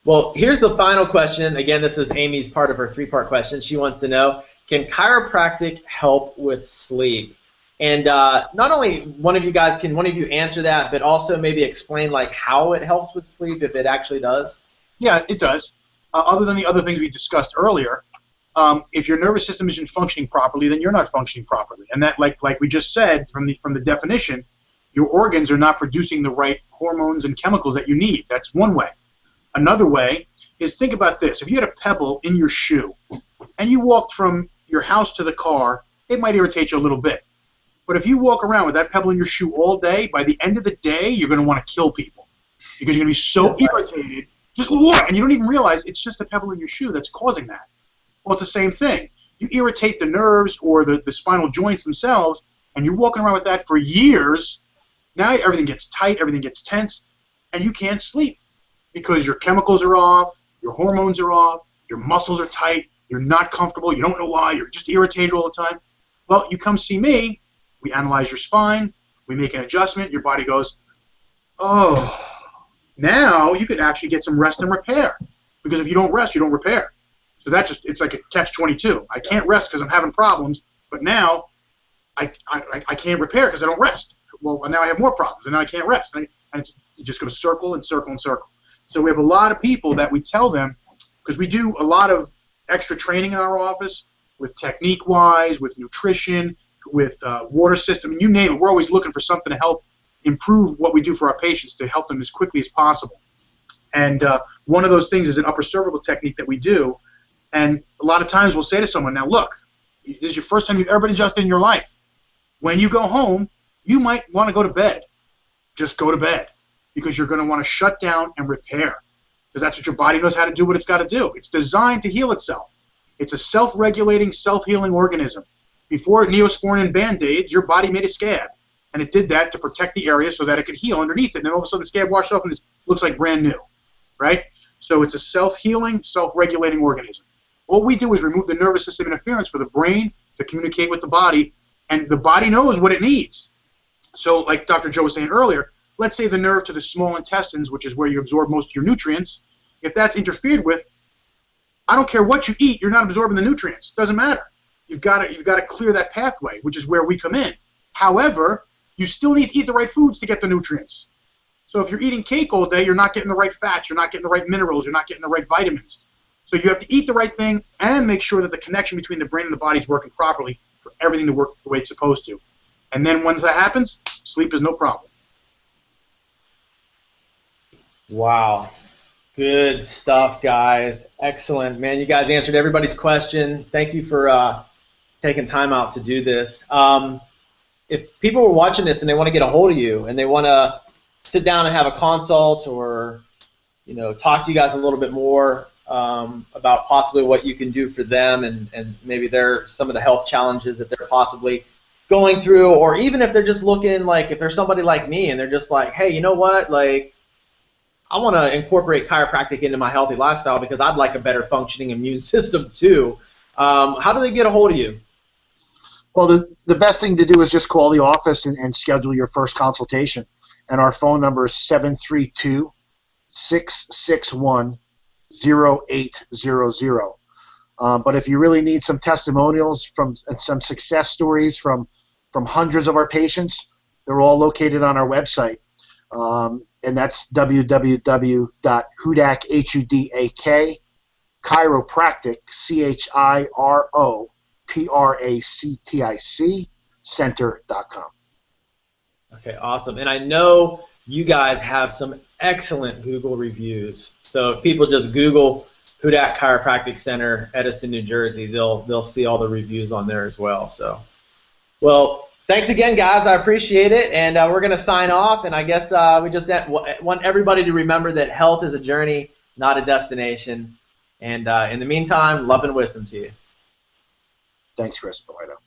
Well, here's the final question. Again, this is Amy's part of her three-part question. She wants to know, can chiropractic help with sleep? And not only one of you answer that, but also maybe explain like how it helps with sleep, if it actually does? Yeah, it does. Other than the other things we discussed earlier, if your nervous system isn't functioning properly, then you're not functioning properly. And that, like we just said from the definition, your organs are not producing the right hormones and chemicals that you need. That's one way. Another way is, think about this. If you had a pebble in your shoe and you walked from your house to the car, it might irritate you a little bit. But if you walk around with that pebble in your shoe all day, by the end of the day, you're going to want to kill people because you're going to be so irritated. Just look, and you don't even realize it's just a pebble in your shoe that's causing that. Well, it's the same thing. You irritate the nerves or the spinal joints themselves, and you're walking around with that for years. Now everything gets tight, everything gets tense, and you can't sleep because your chemicals are off, your hormones are off, your muscles are tight, you're not comfortable, you don't know why, you're just irritated all the time. Well, you come see me, we analyze your spine, we make an adjustment, your body goes, oh, now you could actually get some rest and repair. Because if you don't rest, you don't repair. So that it's like a catch-22. I can't rest because I'm having problems, but now I can't repair because I don't rest. Well, now I have more problems, and now I can't rest. And it's just going to circle and circle and circle. So we have a lot of people that we tell them, because we do a lot of extra training in our office with technique-wise, with nutrition, with water system, you name it. We're always looking for something to help improve what we do for our patients to help them as quickly as possible. And one of those things is an upper cervical technique that we do. And a lot of times we'll say to someone, now look, this is your first time you've ever been adjusted in your life. When you go home, you might want to go to bed. Just go to bed, because you're going to want to shut down and repair, because that's what your body knows how to do, what it's got to do. It's designed to heal itself. It's a self-regulating, self-healing organism. Before Neosporin and Band-Aids, your body made a scab, and it did that to protect the area so that it could heal underneath it. And then all of a sudden the scab washed off and it looks like brand new, right? So it's a self-healing, self-regulating organism. What we do is remove the nervous system interference for the brain to communicate with the body, and the body knows what it needs. So like Dr. Joe was saying earlier, let's say the nerve to the small intestines, which is where you absorb most of your nutrients, if that's interfered with, I don't care what you eat, you're not absorbing the nutrients. It doesn't matter. You've got to clear that pathway, which is where we come in. However, you still need to eat the right foods to get the nutrients. So if you're eating cake all day, you're not getting the right fats, you're not getting the right minerals, you're not getting the right vitamins. So you have to eat the right thing and make sure that the connection between the brain and the body is working properly for everything to work the way it's supposed to. And then once that happens, sleep is no problem. Wow. Good stuff, guys. Excellent. Man, you guys answered everybody's question. Thank you for taking time out to do this. If people were watching this and they want to get a hold of you and they want to sit down and have a consult or, talk to you guys a little bit more about possibly what you can do for them and maybe some of the health challenges that they're possibly going through, or even if they're just looking, like if there's somebody like me and they're just like, hey, you know what, like I want to incorporate chiropractic into my healthy lifestyle because I'd like a better functioning immune system too. How do they get a hold of you? Well, the best thing to do is just call the office and schedule your first consultation. And our phone number is 732-661-0800. But if you really need some testimonials and some success stories from hundreds of our patients, they're all located on our website. And that's www.hudak, H-U-D-A-K, chiropractic, C-H-I-R-O-P-R-A-C-T-I-C, center.com. Okay, awesome. And I know you guys have some excellent Google reviews. So if people just Google Hudak Chiropractic Center, Edison, New Jersey, they'll see all the reviews on there as well. So, well, thanks again, guys. I appreciate it. And we're going to sign off. And I guess we just want everybody to remember that health is a journey, not a destination. And in the meantime, love and wisdom to you. Thanks, Chris. Bye-bye now.